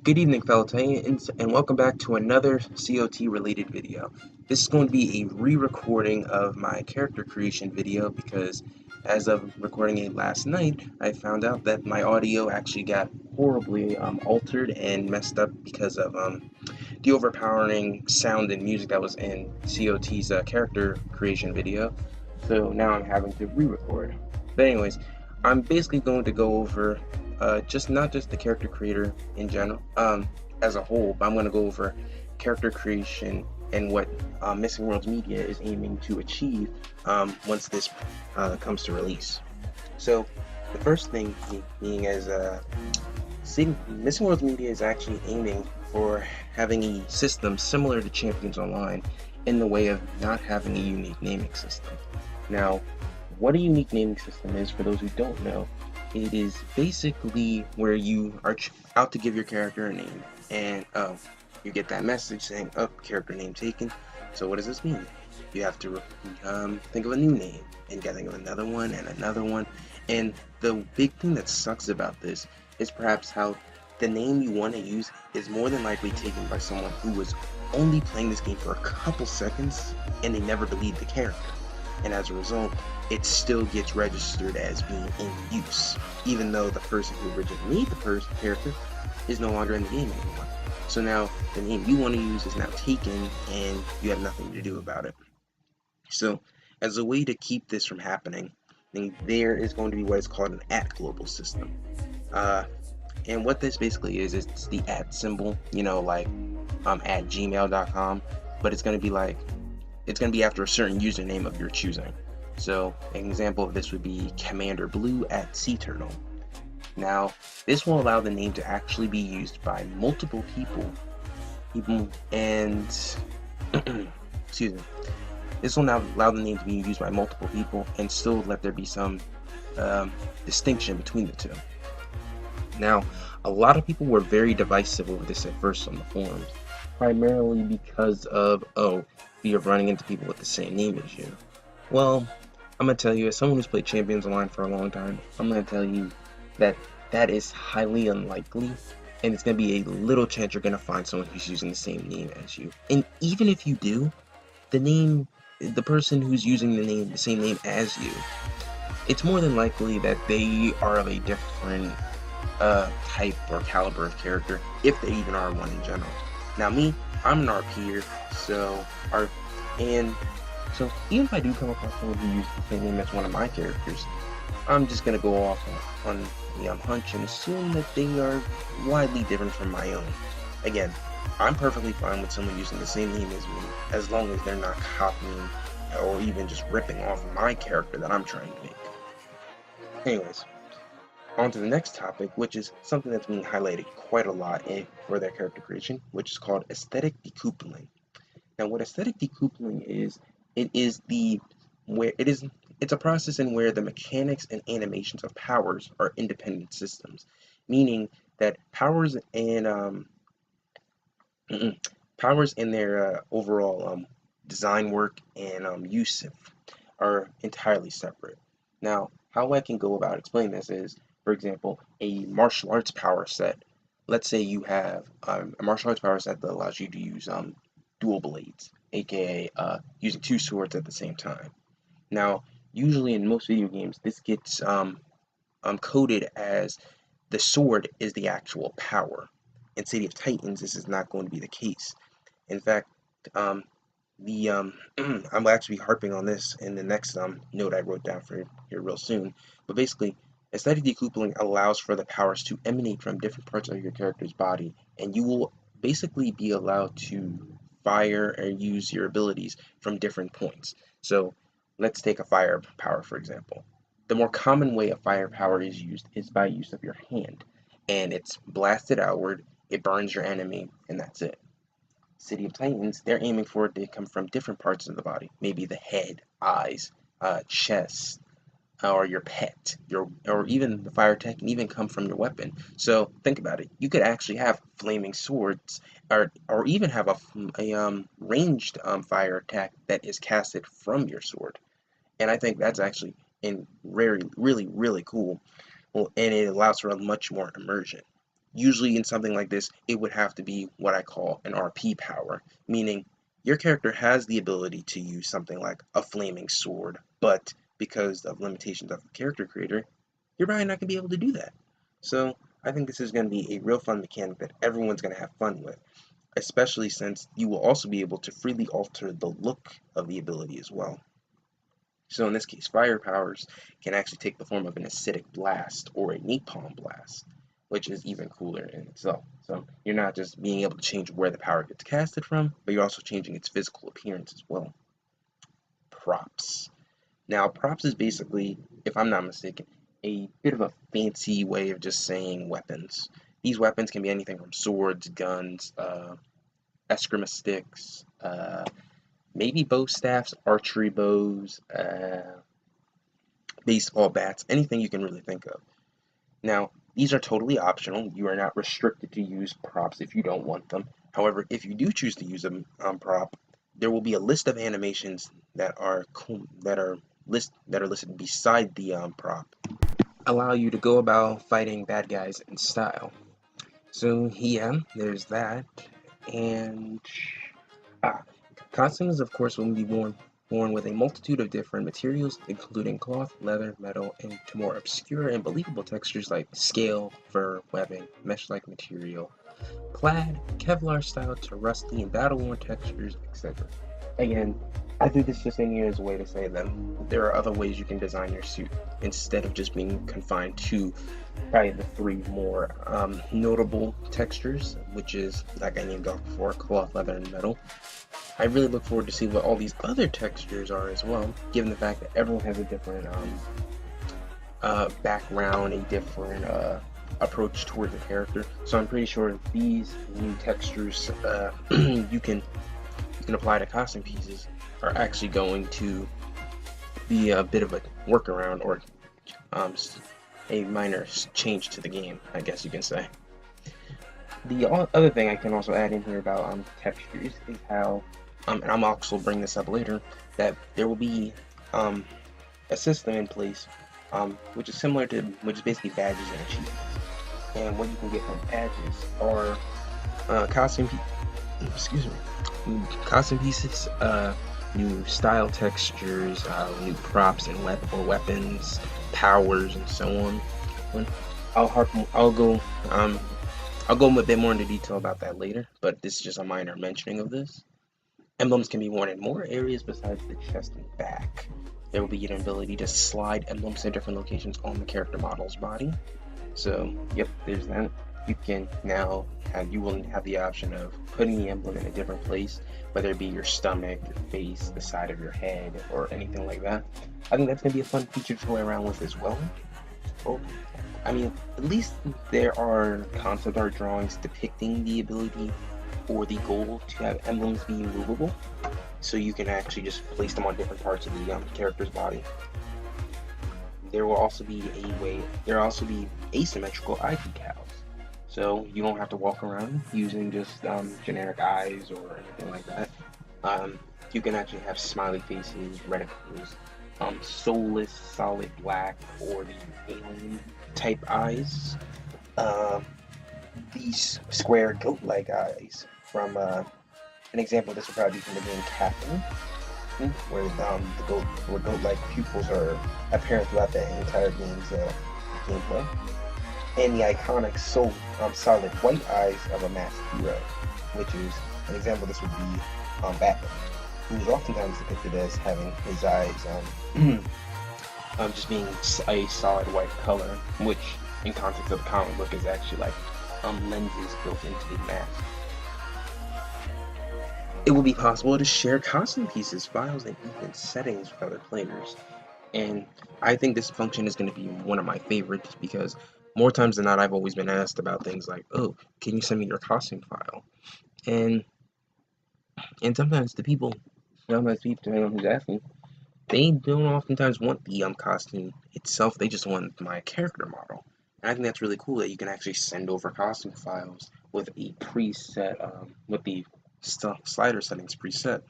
Good evening, fellow Titans, and welcome back to another COT related video. This is going to be a re-recording of my character creation video because as of recording it last night, I found out that my audio actually got horribly altered and messed up because of the overpowering sound and music that was in COT's character creation video. So now I'm having to re-record. But anyways, I'm basically going to go over not just the character creator in general, as a whole, but I'm going to go over character creation and what Missing Worlds Media is aiming to achieve once this comes to release. So the first thing being as Missing Worlds Media is actually aiming for having a system similar to Champions Online in the way of not having a unique naming system. Now, what a unique naming system is, for those who don't know, it is basically where you are out to give your character a name, and you get that message saying, "Oh, character name taken." So what does this mean? You have to think of a new name, and you gotta think of another one and another one. And the big thing that sucks about this is perhaps how the name you want to use is more than likely taken by someone who was only playing this game for a couple seconds and they never deleted the character. And as a result, it still gets registered as being in use, even though the person who originally made the character is no longer in the game anymore. So now the name you want to use is now taken and you have nothing to do about it. So as a way to keep this from happening, there is going to be what is called an @global system. And what this basically is, it's the @ symbol, like at gmail.com, but it's going to be after a certain username of your choosing. So an example of this would be Commander Blue @ Sea Turtle. Now, this will allow the name to actually be used by multiple people, and excuse me. This will now allow the name to be used by multiple people and still let there be some distinction between the two. Now, a lot of people were very divisive over this at first on the forums, primarily because of, we are running into people with the same name as you. Well, I'm going to tell you, as someone who's played Champions Online for a long time, I'm going to tell you that that is highly unlikely, and it's going to be a little chance you're going to find someone who's using the same name as you. And even if you do, the person who's using the same name as you, it's more than likely that they are of a different type or caliber of character, if they even are one in general. Now me, I'm an RPer, so even if I do come across someone who uses the same name as one of my characters, I'm just gonna go off on the hunch and assume that they are widely different from my own. Again, I'm perfectly fine with someone using the same name as me, as long as they're not copying or even just ripping off my character that I'm trying to make. Anyways, on to the next topic, which is something that's being highlighted quite a lot for their character creation, which is called aesthetic decoupling. Now, what aesthetic decoupling is, it's a process in where the mechanics and animations of powers are independent systems, meaning that powers and powers in their overall design work and use are entirely separate. Now, how I can go about explaining this is, for example, a martial arts power set. Let's say you have a martial arts power set that allows you to use dual blades, aka using two swords at the same time. Now, usually in most video games, this gets coded as the sword is the actual power. In City of Titans, this is not going to be the case. In fact, I'm actually harping on this in the next note I wrote down for here real soon. But basically, aesthetic decoupling allows for the powers to emanate from different parts of your character's body, and you will basically be allowed to fire or use your abilities from different points. So let's take a fire power, for example. The more common way a fire power is used is by use of your hand, and it's blasted outward, it burns your enemy, and that's it. City of Titans, they're aiming for it to come from different parts of the body, maybe the head, eyes, chest, or your pet, or even the fire attack can even come from your weapon. So think about it. You could actually have flaming swords, or even have a ranged fire attack that is casted from your sword. And I think that's actually really, really cool. Well, and it allows for a much more immersion. usually in something like this, it would have to be what I call an RP power, meaning your character has the ability to use something like a flaming sword, but because of limitations of the character creator, you're probably not going to be able to do that. So I think this is going to be a real fun mechanic that everyone's going to have fun with, especially since you will also be able to freely alter the look of the ability as well. So in this case, fire powers can actually take the form of an acidic blast or a napalm blast, which is even cooler in itself. So you're not just being able to change where the power gets casted from, but you're also changing its physical appearance as well. Props. Now, props is basically, if I'm not mistaken, a bit of a fancy way of just saying weapons. These weapons can be anything from swords, guns, eskrima sticks, maybe bow staffs, archery bows, baseball bats, anything you can really think of. Now, these are totally optional. You are not restricted to use props if you don't want them. However, if you do choose to use a prop, there will be a list of animations that are listed beside the prop, allow you to go about fighting bad guys in style. So yeah, there's that, and ah, costumes, of course, will be worn with a multitude of different materials, including cloth, leather, metal, and to more obscure and believable textures like scale, fur, webbing, mesh-like material, plaid, Kevlar style to rusty and battle-worn textures, etc. Again, I think this just in here is a way to say that there are other ways you can design your suit instead of just being confined to probably the three more notable textures, which is, like I named off before, cloth, leather, and metal. I really look forward to see what all these other textures are as well, given the fact that everyone has a different background, a different approach toward the character. So I'm pretty sure these new textures you can apply to costume pieces are actually going to be a bit of a workaround or a minor change to the game, I guess you can say. The other thing I can also add in here about textures is how, and I'm also bring this up later, that there will be a system in place which is similar to, which is basically badges and achievements. And what you can get from badges are costume pieces, new style textures, new props and weapons, powers, and so on. I'll go a bit more into detail about that later, but this is just a minor mentioning of this. Emblems can be worn in more areas besides the chest and back. There will be an ability to slide emblems to different locations on the character model's body. So, yep, there's that. You will have the option of putting the emblem in a different place, whether it be your stomach, your face, the side of your head, or anything like that. I think that's going to be a fun feature to play around with as well. I mean, at least there are concept art drawings depicting the ability or the goal to have emblems be movable, so you can actually just place them on different parts of the character's body. There will also be asymmetrical eye decals, so you don't have to walk around using just generic eyes or anything like that. You can actually have smiley faces, reticles, soulless solid black, or the alien type eyes. These square goat-like eyes from an example of this would probably be from the game Captain, where the goat-like pupils are apparent throughout the entire game's gameplay, and the iconic solid white eyes of a masked hero, which is an example of this would be Batman, who is oftentimes depicted as having his eyes just being a solid white color, which in context of the comic book is actually like lenses built into the mask. It will be possible to share costume pieces, files, and even settings with other players. And I think this function is going to be one of my favorites because more times than not, I've always been asked about things like, oh, can you send me your costume file? And sometimes depending on who's asking, they don't oftentimes want the costume itself, they just want my character model. And I think that's really cool that you can actually send over costume files with a preset, with the slider settings preset.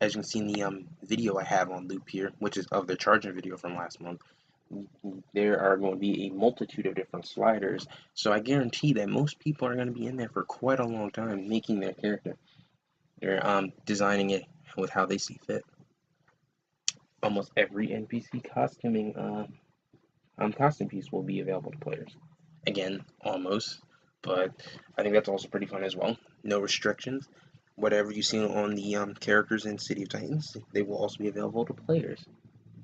As you can see in the video I have on loop here, which is of the Chargen video from last month, there are going to be a multitude of different sliders, so I guarantee that most people are going to be in there for quite a long time making their character. They're designing it with how they see fit. Almost every NPC costuming costume piece will be available to players. Again, almost, but I think that's also pretty fun as well. No restrictions. Whatever you see on the characters in City of Titans, they will also be available to players.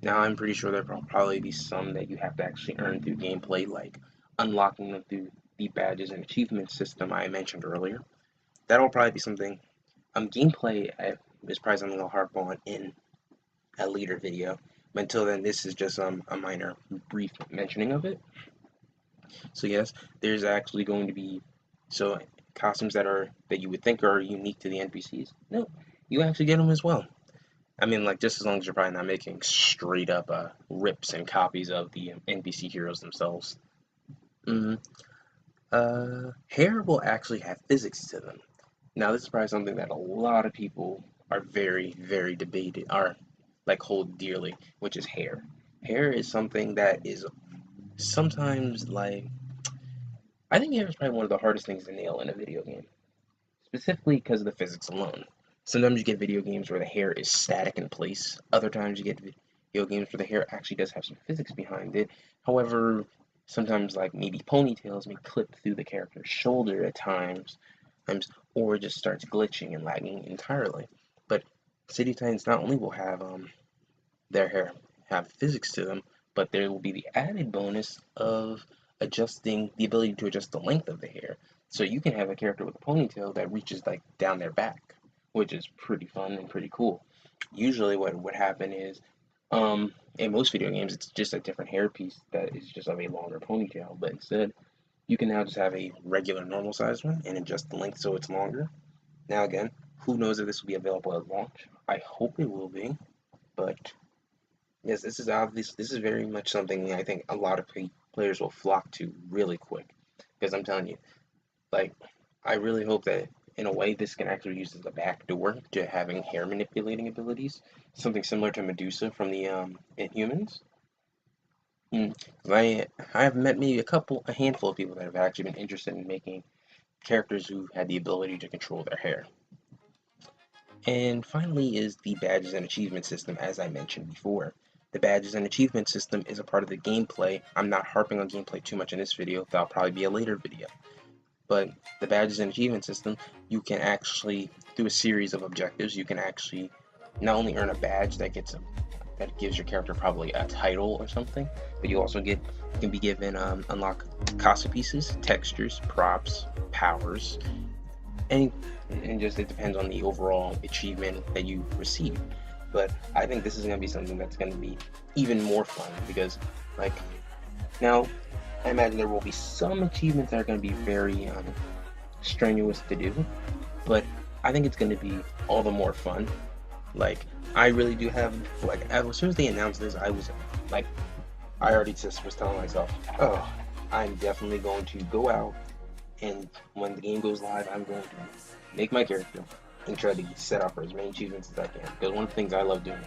Now, I'm pretty sure there'll probably be some that you have to actually earn through gameplay, like unlocking them through the badges and achievement system I mentioned earlier. That'll probably be something. Gameplay is probably something I'll harp on in a later video. But until then, this is just a minor, brief mentioning of it. So yes, there's actually going to be costumes that you would think are unique to the NPCs. No, you actually get them as well. I mean, like, just as long as you're probably not making straight up rips and copies of the NPC heroes themselves. Hair will actually have physics to them. Now, this is probably something that a lot of people are very, very debated, are like hold dearly, which is hair. Hair is something that is sometimes like, I think hair is probably one of the hardest things to nail in a video game, specifically because of the physics alone. Sometimes you get video games where the hair is static in place. Other times you get video games where the hair actually does have some physics behind it. However, sometimes like maybe ponytails may clip through the character's shoulder at times, or it just starts glitching and lagging entirely. But City Titans not only will have their hair have physics to them, but there will be the added bonus of adjusting the ability to adjust the length of the hair. So you can have a character with a ponytail that reaches like down their back, which is pretty fun and pretty cool. Usually what would happen is, in most video games, it's just a different hairpiece that is just of a longer ponytail, but instead, you can now just have a regular normal sized one and adjust the length so it's longer. Now again, who knows if this will be available at launch? I hope it will be, but yes, this is very much something I think a lot of players will flock to really quick, because I'm telling you, like, I really hope that in a way this can actually be used as a backdoor to having hair manipulating abilities, something similar to Medusa from the Inhumans. I have met maybe a handful of people that have actually been interested in making characters who had the ability to control their hair. And finally is the badges and achievement system, as I mentioned before. The badges and achievement system is a part of the gameplay. I'm not harping on gameplay too much in this video, that'll probably be a later video. But the badges and achievement system, you can actually, through a series of objectives, you can actually not only earn a badge that gives your character probably a title or something, but you also can be given unlock costume pieces, textures, props, powers, and just it depends on the overall achievement that you receive. But I think this is going to be something that's going to be even more fun, because like now I imagine there will be some achievements that are going to be very strenuous to do, but I think it's going to be all the more fun. Like, I really do have, like, as soon as they announced this, I was like, I already just was telling myself, oh, I'm definitely going to go out, and when the game goes live, I'm going to make my character and try to set up for as many achievements as I can. Because one of the things I love doing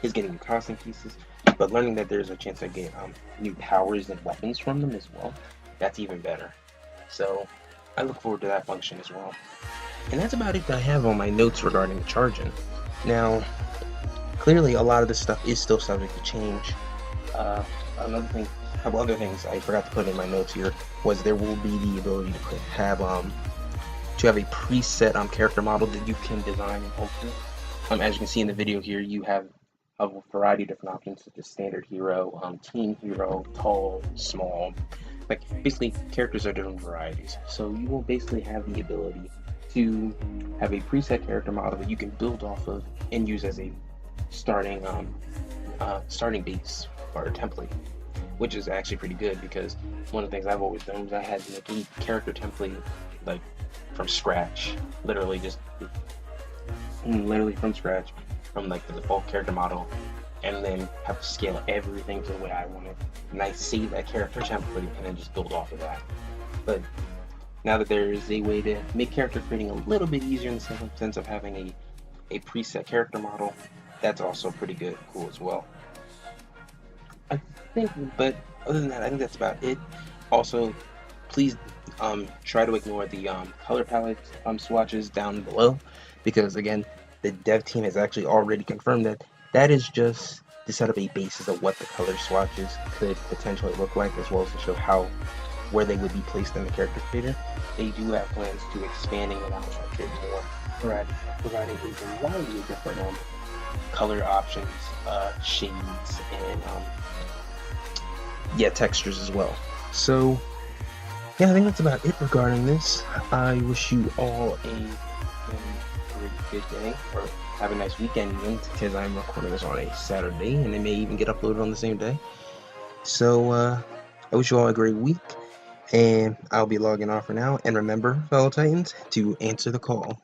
is getting new costume pieces, but learning that there's a chance to get new powers and weapons from them as well. That's even better. So I look forward to that function as well. And that's about it that I have on my notes regarding Chargen. Now, clearly a lot of this stuff is still subject to change. A couple other things I forgot to put in my notes here was there will be the ability to have a preset character model that you can design and alter. As you can see in the video here, you have a variety of different options, such as standard hero, teen hero, tall, small. Like, basically, characters are different varieties. So you will basically have the ability to have a preset character model that you can build off of and use as a starting base or template, which is actually pretty good, because one of the things I've always done was I had to make a character template like from scratch, literally from scratch, from like the default character model, and then have to scale everything to the way I want it, and I save that character template and then just build off of that. But now that there is a way to make character creating a little bit easier in the sense of having a preset character model, that's also pretty cool as well. But other than that, I think that's about it. Also, please try to ignore the color palette swatches down below, because again, the dev team has actually already confirmed that that is just to set up a basis of what the color swatches could potentially look like, as well as to show where they would be placed in the character creator. They do have plans to expanding it out a bit more, providing a variety of different color options, shades, and yeah, textures as well. So yeah, I think that's about it regarding this. I wish you all a very good day, or have a nice weekend even, because I'm recording this on a Saturday, and it may even get uploaded on the same day. So I wish you all a great week, and I'll be logging off for now. And remember, fellow Titans, to answer the call.